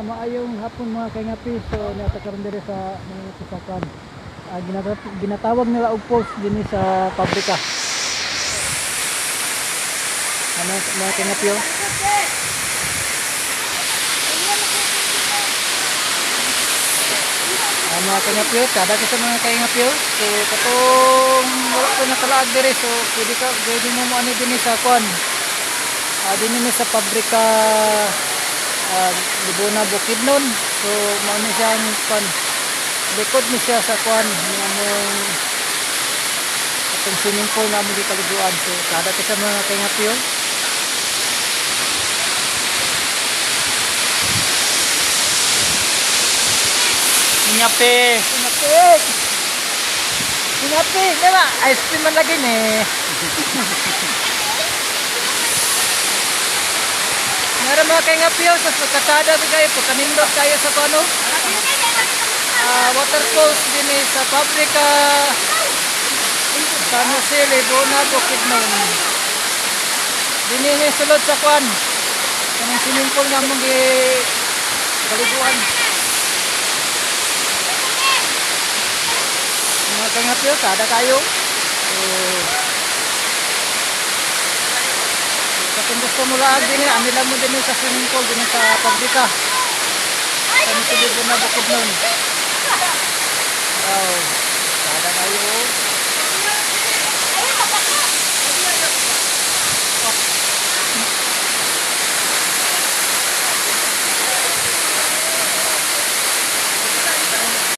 Maayong hapon mga kaingapi. So natakaroon diri sa mga pusakan. Ginatawag nila og post dinhi sa pabrika. Ano mga kaingapi oh? Mga kaingapi oh, kada ka sa mga kaingapi oh. So katong wala ko nakalaag diri, so pwede mo ano dinhi sa kwan. Dinhi sa pabrika Libuna Bukidnon. So mao ni siyang kwan, likod ni siya sa kwan namong atong swimming pool na mo gikaliguan. So kada ka sa mga kaingapi oh. Ingapi, diba? Ice cream man lagi ni. Meron mga kaingapi oh, sa kasada di kayo, pagkanindot kayo sa kano. Water falls din sa pabrika San Jose, Libuna, Bukidnon. Dini sulod sa kwan. Kanang swimming pool nga mong kaliguan. Mga kaingapi oh, kada kayo. Kung gusto mo lang din, anilan mo din sa swimming pool din sa pabrika. Sa Libuna Bukidnon. Wow.